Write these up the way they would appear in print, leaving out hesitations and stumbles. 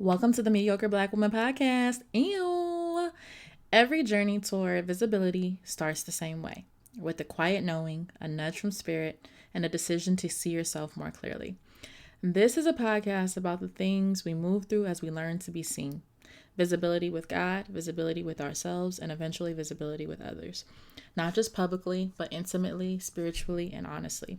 Welcome to the Mediocre Black Woman Podcast. Ew. Every journey toward visibility starts the same way, with a quiet knowing, a nudge from spirit, and a decision to see yourself more clearly. This is a podcast about the things we move through as we learn to be seen. Visibility with God, visibility with ourselves, and eventually visibility with others. Not just publicly, but intimately, spiritually, and honestly.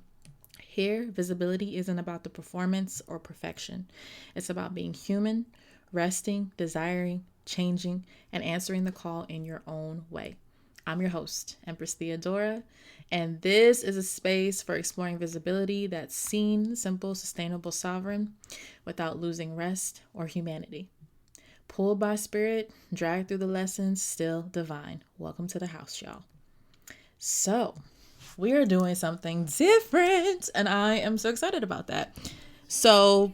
Here, visibility isn't about the performance or perfection. It's about being human, resting, desiring, changing, and answering the call in your own way. I'm your host, Empress Theodora, and this is a space for exploring visibility that's seen, simple, sustainable, sovereign, without losing rest or humanity. Pulled by spirit, dragged through the lessons, still divine. Welcome to the house, y'all. So, we are doing something different, and I am so excited about that. So,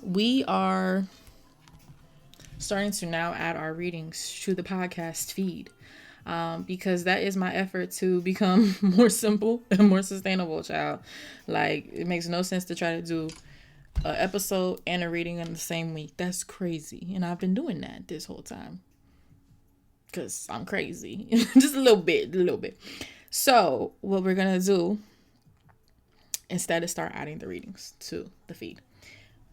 we are starting to now add our readings to the podcast feed because that is my effort to become more simple and more sustainable, child. Like, it makes no sense to try to do an episode and a reading in the same week. That's crazy, and I've been doing that this whole time because I'm crazy. Just a little bit. So what we're going to do instead is start adding the readings to the feed.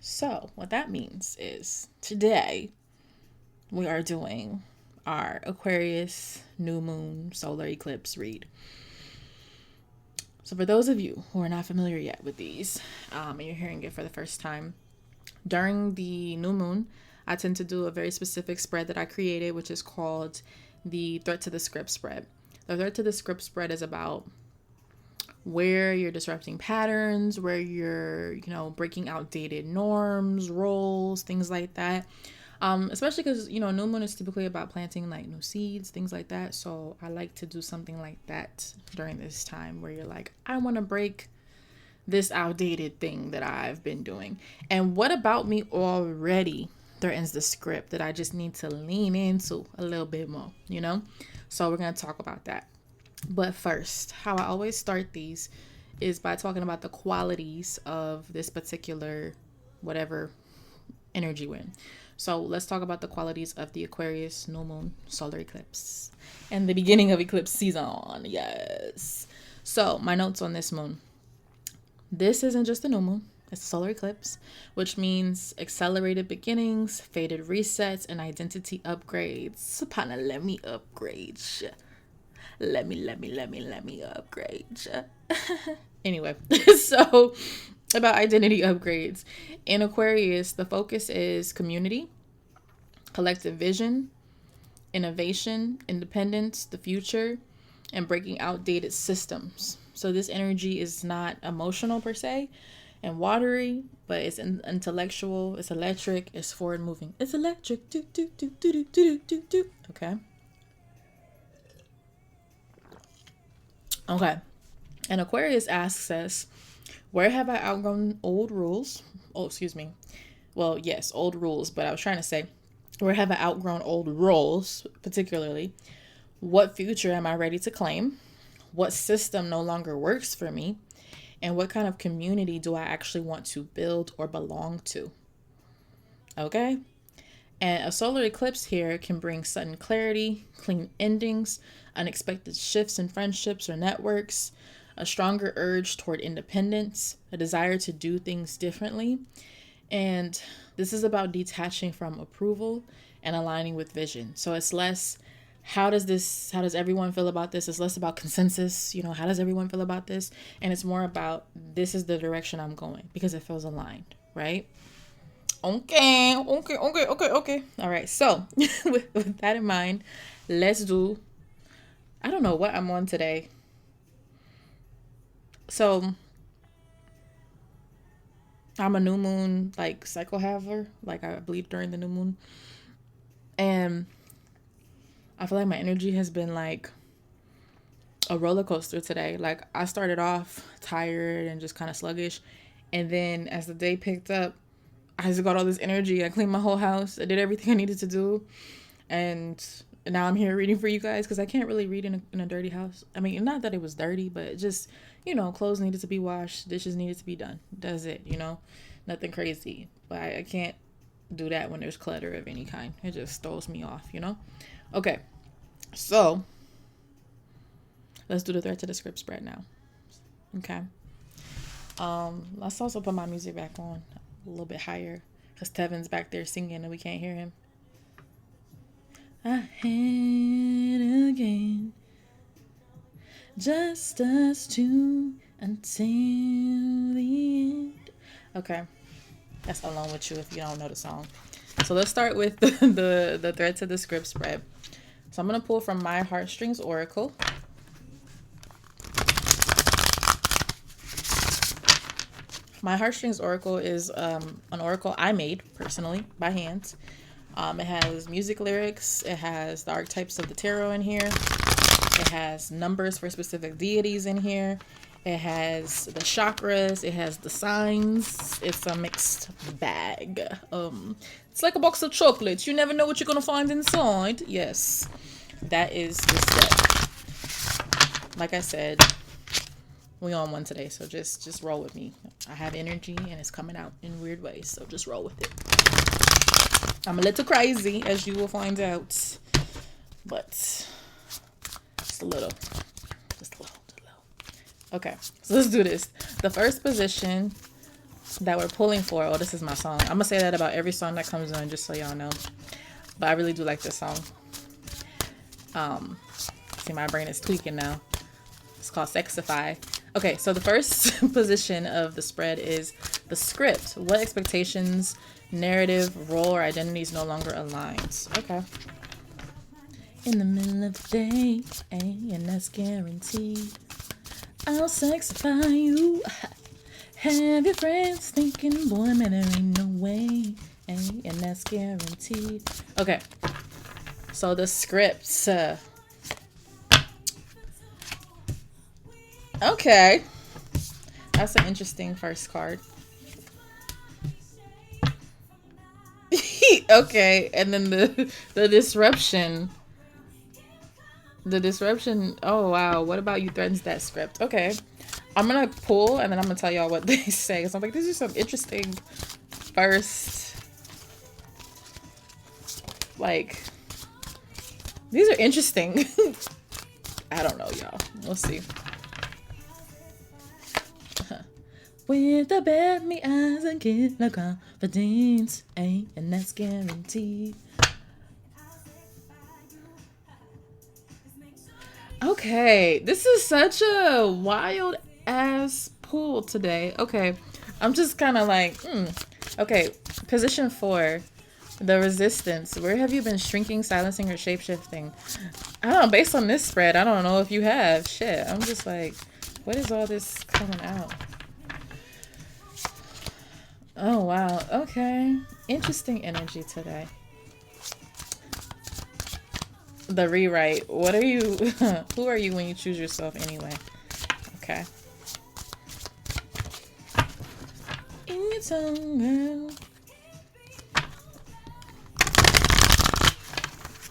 So what that means is today we are doing our Aquarius new moon solar eclipse read. So for those of you who are not familiar yet with these and you're hearing it for the first time, during the new moon, I tend to do a very specific spread that I created, which is called the Threat to the Script spread. The Threat to the Script spread is about where you're disrupting patterns, where you're, breaking outdated norms, roles, things like that. Especially because, new moon is typically about planting like new seeds, things like that. So I like to do something like that during this time where you're like, I want to break this outdated thing that I've been doing. And what about me already threatens the script that I just need to lean into a little bit more, So we're going to talk about that. But first, how I always start these is by talking about the qualities of this particular whatever energy we're in. So let's talk about the qualities of the Aquarius new moon solar eclipse and the beginning of eclipse season. Yes. So my notes on this moon. This isn't just a new moon. It's a solar eclipse, which means accelerated beginnings, faded resets, and identity upgrades. Partner, let me upgrade ya. Let me upgrade ya. Anyway, so about identity upgrades. In Aquarius, the focus is community, collective vision, innovation, independence, the future, and breaking outdated systems. So this energy is not emotional per se and watery, but it's intellectual, it's electric, it's forward moving. It's electric. Do, do, do, do, do, do, do, do. Okay. And Aquarius asks us, where have I outgrown old rules? Oh, excuse me. Well, yes, old rules, but I was trying to say, where have I outgrown old roles, particularly? What future am I ready to claim? What system no longer works for me? And what kind of community do I actually want to build or belong to? Okay? And a solar eclipse here can bring sudden clarity, clean endings, unexpected shifts in friendships or networks, a stronger urge toward independence, a desire to do things differently. And this is about detaching from approval and aligning with vision. So it's less, how does everyone feel about this? It's less about consensus, how does everyone feel about this? And it's more about, this is the direction I'm going because it feels aligned, right? Okay. All right. So with that in mind, let's do, I don't know what I'm on today. So I'm a new moon, cycle haver. I bleed during the new moon. And I feel like my energy has been a roller coaster today. I started off tired and just kind of sluggish. And then as the day picked up, I just got all this energy. I cleaned my whole house. I did everything I needed to do. And now I'm here reading for you guys because I can't really read in a dirty house. I mean, not that it was dirty, but just, clothes needed to be washed. Dishes needed to be done. That's it, Nothing crazy. But I can't do that when there's clutter of any kind. It just throws me off, you know? Okay, so let's do the thread to the script spread now. Okay. Let's also put my music back on a little bit higher because Tevin's back there singing and we can't hear him. I had again, just us two until the end. Okay, that's Alone With You if you don't know the song. So let's start with the thread to the script spread. So I'm gonna pull from My Heartstrings Oracle. My Heartstrings Oracle is an oracle I made personally by hand. It has music lyrics. It has the archetypes of the tarot in here. It has numbers for specific deities in here. It has the chakras. It has the signs. It's a mixed bag. It's like a box of chocolates. You never know what you're gonna find inside. Yes, that is the set. Like I said, we on one today, so just roll with me. I have energy and it's coming out in weird ways, so just roll with it. I'm a little crazy, as you will find out, but just a little. Okay, so let's do this. The first position that we're pulling for, oh, this is my song. I'm gonna say that about every song that comes on, just so y'all know, but I really do like this song. See, my brain is tweaking now. It's called Sexify. Okay, so the first position of the spread is the script. What expectations, narrative, role, or identities no longer aligns? Okay. In the middle of the day, and that's guaranteed. I'll sexify you. Have your friends thinking, boy, man, there ain't no way, and that's guaranteed. Okay. So the script. Okay, that's an interesting first card. Okay, and then the disruption. The disruption. Oh wow, what about you threatens that script? Okay, I'm gonna pull and then I'm gonna tell y'all what they say. So I'm like, these are some interesting first. Like, these are interesting. I don't know, y'all. We'll see. With the bad me eyes and get no confidence, and that's guaranteed. Okay, this is such a wild ass pull today. Okay, I'm just kind of like, Okay, position 4, the resistance. Where have you been shrinking, silencing, or shapeshifting? I don't know, based on this spread, I don't know if you have. Shit, I'm just like, what is all this coming out? Oh, wow. Okay. Interesting energy today. The rewrite. What are you? Who are you when you choose yourself anyway? Okay. In your tongue, girl.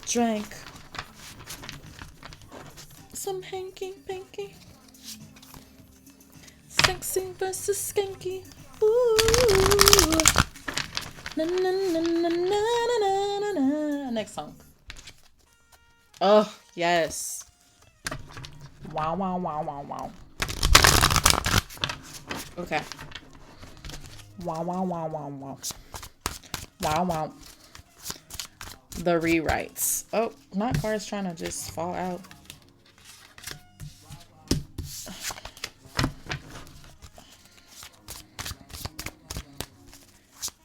Drank some hanky-panky. Sexy versus skanky. Ooh. Na, na, na, na, na, na, na. Next song. Oh, yes. Wow, wow, wow, wow, wow. Okay. Wow, wow, wow, wow, wow. Wow, wow. The rewrites. Oh, my car is trying to just fall out.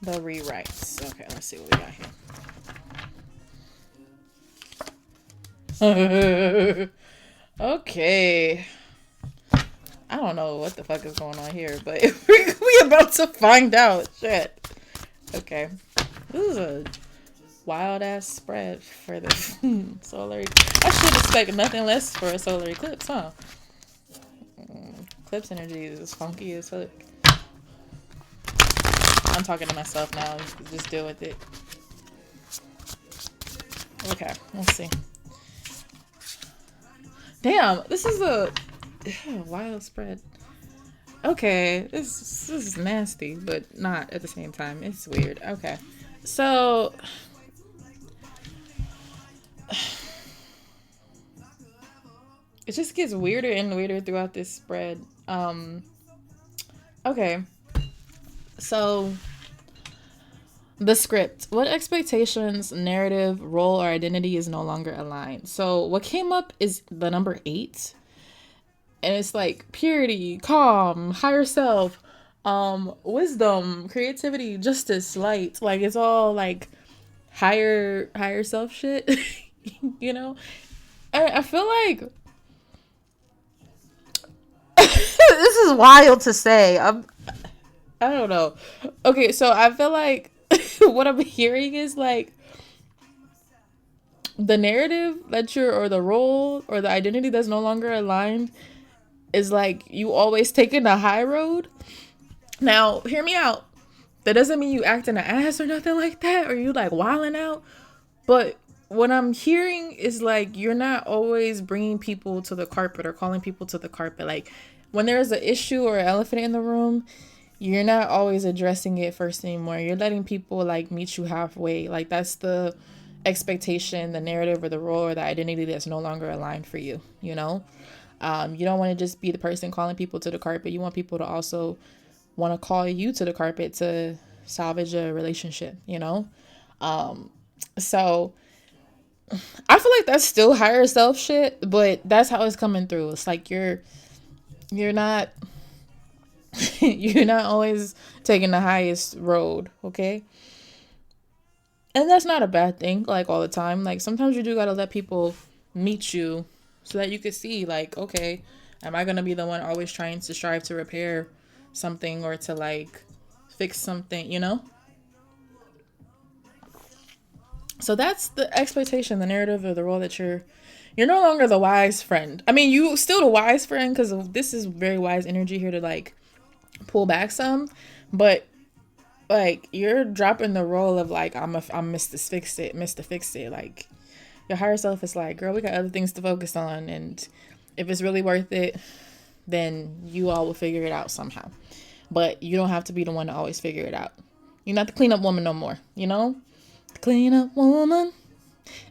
The rewrites. Okay, let's see what we got here. Okay. I don't know what the fuck is going on here, but we about to find out. Shit. Okay. This is a wild ass spread for the solar. I should expect nothing less for a solar eclipse, huh? Eclipse energy is funky as fuck. I'm talking to myself now. Just deal with it. Okay, let's see. Damn, this is a wild spread. Okay, this is nasty, but not at the same time. It's weird. Okay. So it just gets weirder and weirder throughout this spread. Okay. So the script. What expectations, narrative, role, or identity is no longer aligned? So what came up is the number 8. And it's like purity, calm, higher self, wisdom, creativity, justice, light. Like it's all like higher self shit. You know? I feel like this is wild to say. I don't know. Okay, so I feel like what I'm hearing is like the narrative that you're, or the role or the identity that's no longer aligned is like you always taking the high road. Now, hear me out. That doesn't mean you acting an ass or nothing like that, or you like wilding out. But what I'm hearing is like you're not always bringing people to the carpet or calling people to the carpet. Like when there's an issue or an elephant in the room, you're not always addressing it first anymore. You're letting people like meet you halfway. Like that's the expectation, the narrative, or the role, or the identity that's no longer aligned for you. You know, you don't want to just be the person calling people to the carpet. You want people to also want to call you to the carpet to salvage a relationship. You know, so I feel like that's still higher self shit, but that's how it's coming through. It's like you're not you're not always taking the highest road, okay? And that's not a bad thing, like all the time. Like sometimes you do gotta let people meet you so that you can see, like, okay, am I gonna be the one always trying to strive to repair something or to like fix something, you know? So that's the expectation, the narrative, or the role that you're no longer the wise friend. I mean, you still the wise friend because this is very wise energy here to like pull back some, but like you're dropping the role of like I'm Mr. Fix It. Like your higher self is like, girl, we got other things to focus on, and if it's really worth it, then you all will figure it out somehow. But you don't have to be the one to always figure it out. You're not the cleanup woman no more, you know? The cleanup woman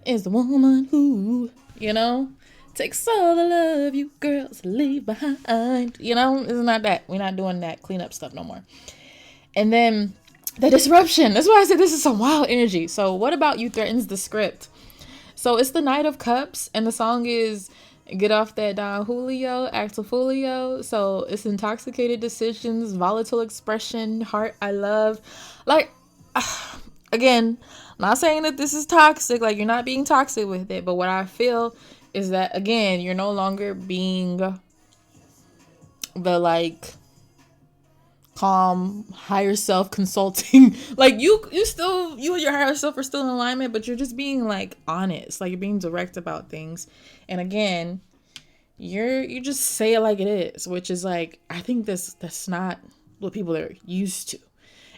is the woman who, you know, takes all the love you girls leave behind. You know, it's not that. We're not doing that cleanup stuff no more. And then the disruption. That's why I said this is some wild energy. So what about you threatens the script? So it's the Knight of Cups, and the song is Get Off That Don Julio, Actifulio. So it's intoxicated decisions, volatile expression, heart I love. Like, again, I'm not saying that this is toxic. Like, you're not being toxic with it. But what I feel is that, again, you're no longer being the, like, calm, higher self consulting. Like, you and your higher self are still in alignment, but you're just being, like, honest. Like, you're being direct about things. And, again, you just say it like it is, which is, like, I think that's not what people are used to.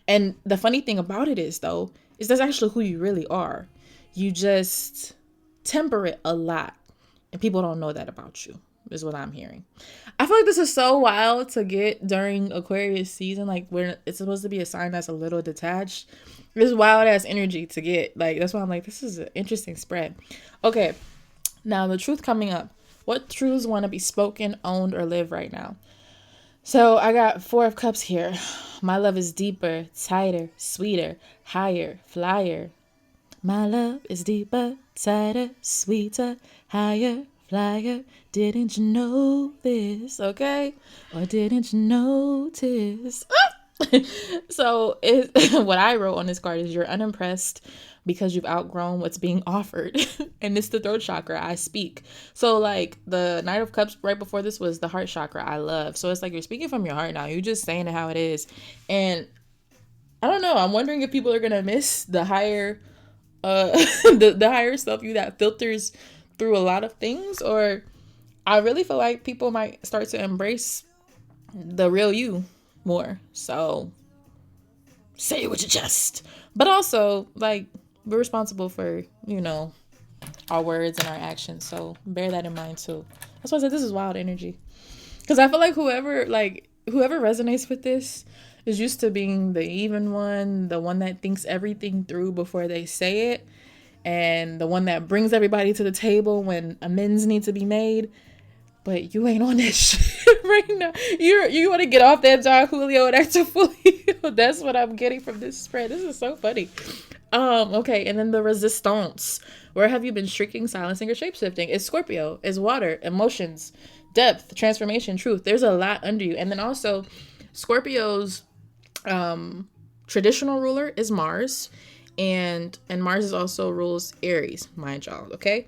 And the funny thing about it is, though, is that's actually who you really are. You just temper it a lot. And people don't know that about you, is what I'm hearing. I feel like this is so wild to get during Aquarius season, like where it's supposed to be a sign that's a little detached. This wild ass energy to get. Like, that's why I'm like, this is an interesting spread. Okay, now the truth coming up. What truths want to be spoken, owned, or live right now? So I got 4 of Cups here. My love is deeper, tighter, sweeter, higher, flyer. My love is deeper, tighter, sweeter, higher, flyer. Didn't you know this? Okay? Or didn't you notice? So what I wrote on this card is you're unimpressed because you've outgrown what's being offered. And it's the throat chakra. I speak. So like the Knight of Cups right before this was the heart chakra. I love. So it's like you're speaking from your heart now. You're just saying it how it is. And I don't know. I'm wondering if people are going to miss the higher the higher self you that filters through a lot of things, or I really feel like people might start to embrace the real you more. So say it with your chest, but also like we're responsible for, you know, our words and our actions, so bear that in mind too. That's why I said this is wild energy, because I feel like whoever resonates with this is used to being the even one, the one that thinks everything through before they say it, and the one that brings everybody to the table when amends need to be made. But you ain't on that shit right now. You want to get off that John Julio and act Julio. That's what I'm getting from this spread. This is so funny. Okay, and then the resistance. Where have you been shrinking, silencing, or shapeshifting? It's Scorpio. It's water, emotions, depth, transformation, truth. There's a lot under you. And then also, Scorpio's traditional ruler is Mars, and Mars is also rules Aries, mind y'all. Okay,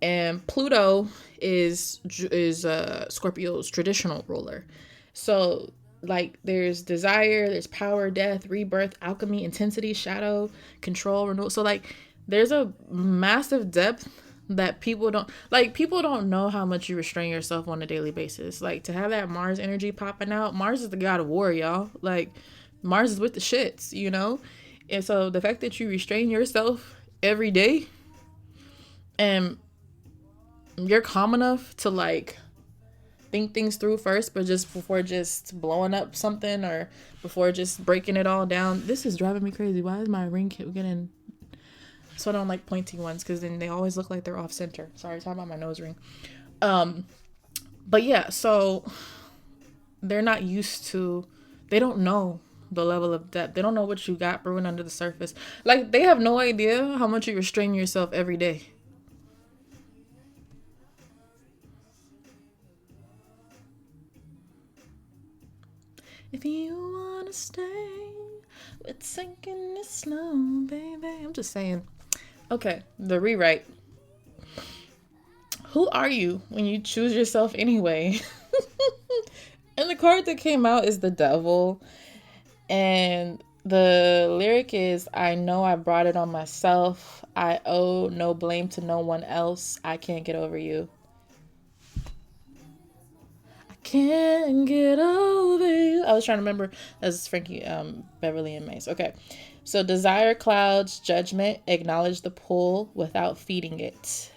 and Pluto is Scorpio's traditional ruler. So like there's desire, there's power, death, rebirth, alchemy, intensity, shadow, control, renewal. So like there's a massive depth that people don't know how much you restrain yourself on a daily basis. Like to have that Mars energy popping out, Mars is the god of war, y'all. Like Mars is with the shits, you know? And so the fact that you restrain yourself every day and you're calm enough to like think things through first, but just before just blowing up something or before just breaking it all down. This is driving me crazy. Why is my ring keep getting... So I don't like pointy ones because then they always look like they're off center. Sorry, talking about my nose ring. But yeah, so they're not used to... They don't know the level of depth. They don't know what you got brewing under the surface. Like they have no idea how much you restrain yourself every day. If you wanna stay, we're taking it slow, baby. I'm just saying. Okay, the rewrite. Who are you when you choose yourself anyway? And the card that came out is the Devil. And the lyric is, I know I brought it on myself. I owe no blame to no one else. I can't get over you. Can't get over you. I was trying to remember. That's Frankie Beverly and Mace. Okay. So desire clouds judgment. Acknowledge the pull without feeding it.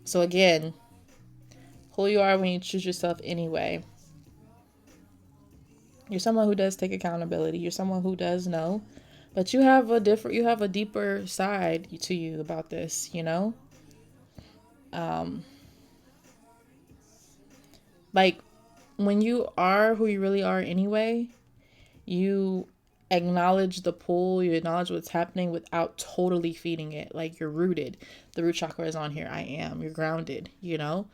So again, who you are when you choose yourself anyway. You're someone who does take accountability. You're someone who does know. But you have a deeper side to you about this, you know? Like, when you are who you really are anyway, you acknowledge the pull, you acknowledge what's happening without totally feeding it. Like, you're rooted. The root chakra is on here. I am. You're grounded, you know?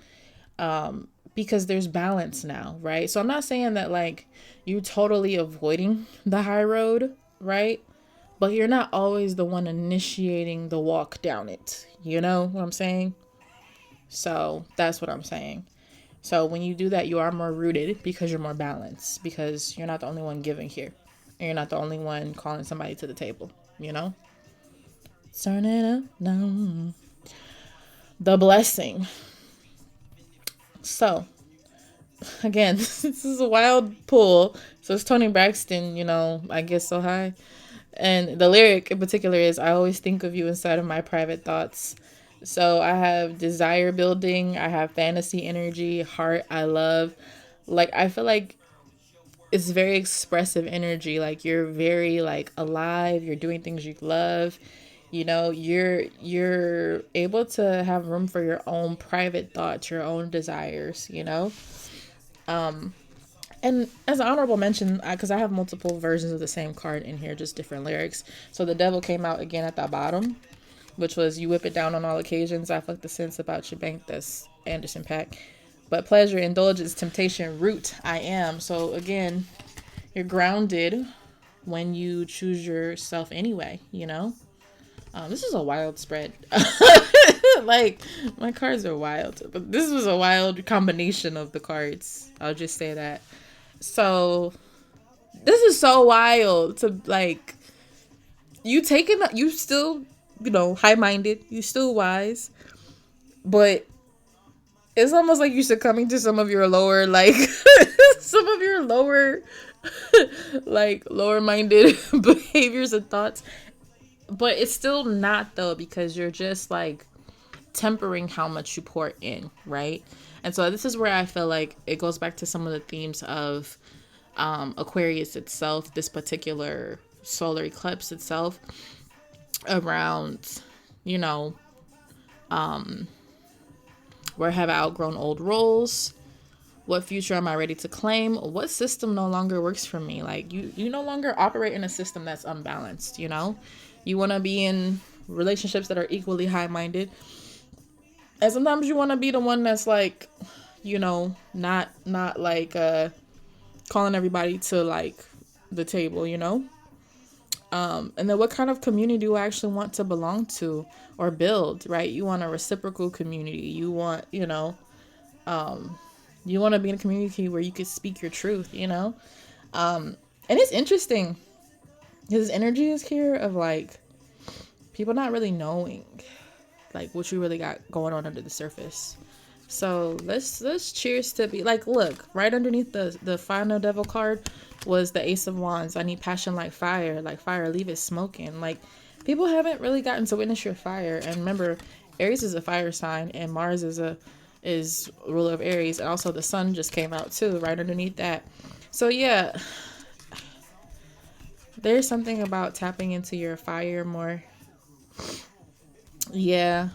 Because there's balance now, right? So I'm not saying that, like, you're totally avoiding the high road, right? But you're not always the one initiating the walk down it. You know what I'm saying? So that's what I'm saying. So when you do that, you are more rooted because you're more balanced, because you're not the only one giving here. And you're not the only one calling somebody to the table, you know? Turn it up now. The blessing. So, again, this is a wild pull. So it's Toni Braxton, you know, I guess so high. And the lyric in particular is, I always think of you inside of my private thoughts. So I have desire building, I have fantasy energy, heart, I love. Like, I feel like it's very expressive energy. Like, you're very, like, alive. You're doing things you love. You know, you're able to have room for your own private thoughts, your own desires, you know? And as an honorable mention, because I have multiple versions of the same card in here, just different lyrics. So the Devil came out again at the bottom, which was, you whip it down on all occasions. I fuck the sense about your bank. That's Anderson .Paak. But pleasure, indulgence, temptation, root, I am. So again, you're grounded when you choose yourself anyway, you know? This is a wild spread. Like, my cards are wild. But this was a wild combination of the cards. I'll just say that. So, this is so wild to, like, you still, you know, high-minded. You still wise. But it's almost like you're succumbing to some of your lower, like, some of your lower, like, lower-minded behaviors and thoughts. But it's still not, though, because you're just, like, tempering how much you pour in, right? And so this is where I feel like it goes back to some of the themes of Aquarius itself, this particular solar eclipse itself, around, you know, where have I outgrown old roles? What future am I ready to claim? What system no longer works for me? Like you no longer operate in a system that's unbalanced, you know? You want to be in relationships that are equally high-minded. And sometimes you want to be the one that's like, you know, not like calling everybody to like the table, you know? And then what kind of community do I actually want to belong to or build, right? You want a reciprocal community. You want, you know, you want to be in a community where you could speak your truth, you know? And it's interesting. His energy is here of like people not really knowing like what you really got going on under the surface. So let's cheers to be like, look, right underneath the final devil card was the Ace of Wands. I need passion like fire, leave it smoking. Like people haven't really gotten to witness your fire. And remember, Aries is a fire sign and Mars is ruler of Aries, and also the sun just came out too right underneath that. So yeah, there's something about tapping into your fire more. Yeah,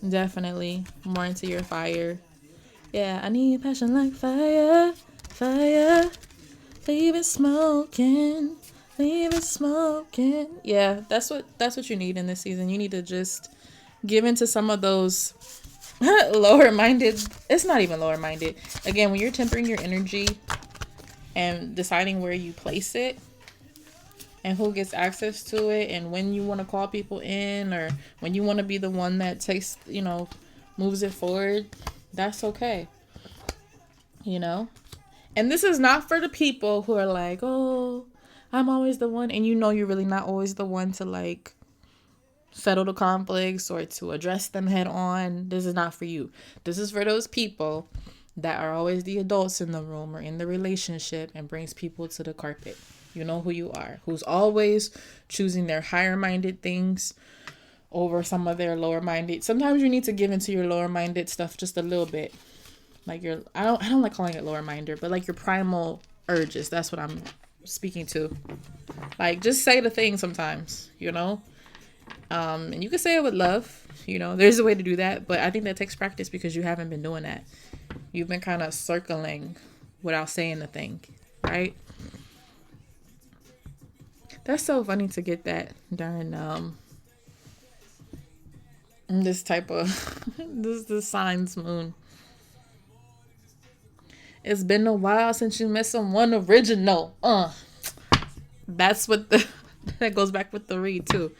definitely more into your fire. Yeah, I need passion like fire, leave it smoking, leave it smoking. Yeah, that's what you need in this season. You need to just give into some of those lower minded. It's not even lower minded. Again, when you're tempering your energy and deciding where you place it and who gets access to it and when you want to call people in or when you want to be the one that takes, you know, moves it forward, that's okay, you know? And this is not for the people who are like, oh, I'm always the one, and you know you're really not always the one to like settle the conflicts or to address them head on. This is not for you. This is for those people that are always the adults in the room or in the relationship and brings people to the carpet. You know who you are, who's always choosing their higher minded things over some of their lower minded. Sometimes you need to give into your lower minded stuff just a little bit. Like I don't like calling it lower minded, but like your primal urges. That's what I'm speaking to. Like just say the thing sometimes, you know? And you can say it with love, you know, there's a way to do that, but I think that takes practice because you haven't been doing that. You've been kind of circling without saying the thing, right? That's so funny to get that during this type of this signs moon. It's been a while since you met someone original. That's what that goes back with the read too.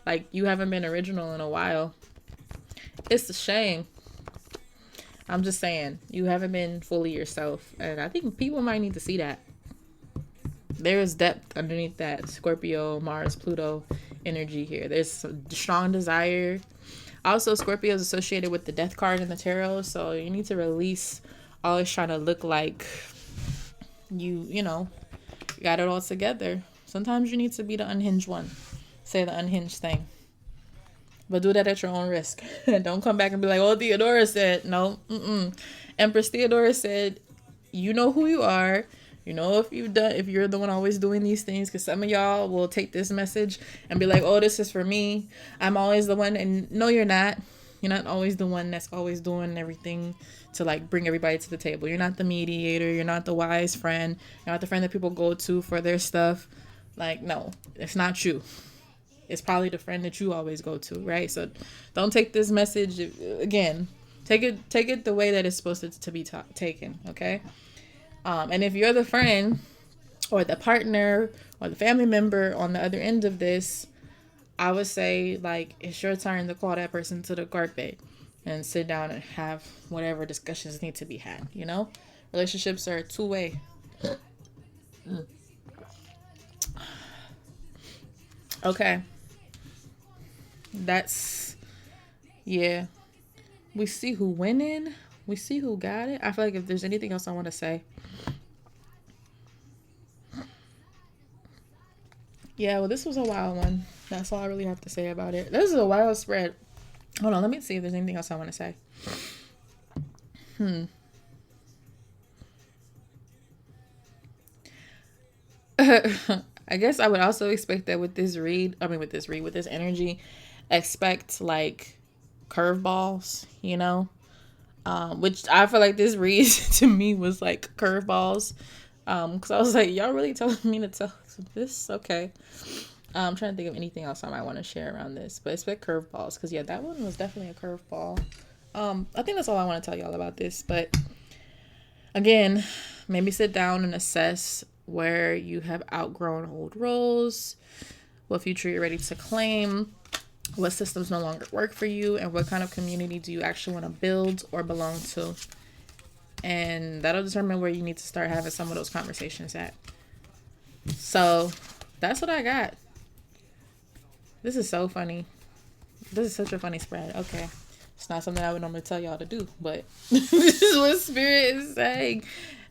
Like you haven't been original in a while. It's a shame. I'm just saying, you haven't been fully yourself, and I think people might need to see that. There is depth underneath that Scorpio, Mars, Pluto energy here. There's a strong desire. Also, Scorpio is associated with the death card in the tarot, so you need to release always trying to look like you know, you got it all together. Sometimes you need to be the unhinged one. Say the unhinged thing. But do that at your own risk. Don't come back and be like, oh, Theodora said. No. Empress Theodora said, you know who you are. You know if you're the one always doing these things, because some of y'all will take this message and be like, oh, this is for me. I'm always the one. And no, you're not. You're not always the one that's always doing everything to like bring everybody to the table. You're not the mediator. You're not the wise friend. You're not the friend that people go to for their stuff. Like, no, it's not you. It's probably the friend that you always go to, right? So don't take this message, again, take it the way that it's supposed to be taken, okay? And if you're the friend or the partner or the family member on the other end of this, I would say, like, it's your turn to call that person to the carpet and sit down and have whatever discussions need to be had, you know? Relationships are two-way. Okay. That's, yeah. We see who winning. We see who got it. I feel like if there's anything else I want to say. Yeah, well, this was a wild one. That's all I really have to say about it. This is a wild spread. Hold on, let me see if there's anything else I want to say. I guess I would also expect that with this with this energy, expect like curveballs, you know? Which I feel like this read to me was like curveballs. Because I was like, y'all really telling me to tell this? Okay. I'm trying to think of anything else I might want to share around this, but expect curveballs. Because, yeah, that one was definitely a curveball. I think that's all I want to tell y'all about this. But, again, maybe sit down and assess where you have outgrown old roles, what future you're ready to claim, what systems no longer work for you, and what kind of community do you actually want to build or belong to. And that'll determine where you need to start having some of those conversations at. So that's what I got. This is so funny. This is such a funny spread. Okay. It's not something I would normally tell y'all to do, but this is what Spirit is saying.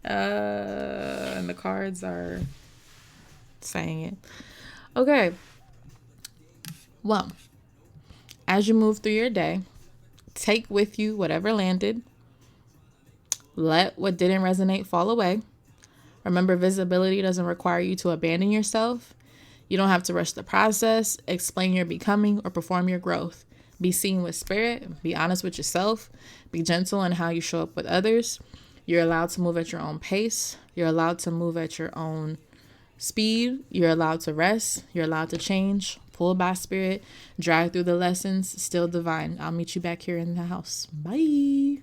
And the cards are saying it. Okay. Well, as you move through your day, take with you whatever landed. Let what didn't resonate fall away. Remember, visibility doesn't require you to abandon yourself. You don't have to rush the process, explain your becoming, or perform your growth. Be seen with spirit. Be honest with yourself. Be gentle in how you show up with others. You're allowed to move at your own pace. You're allowed to move at your own speed. You're allowed to rest. You're allowed to change. Pull by spirit. Drive through the lessons. Still divine. I'll meet you back here in the house. Bye.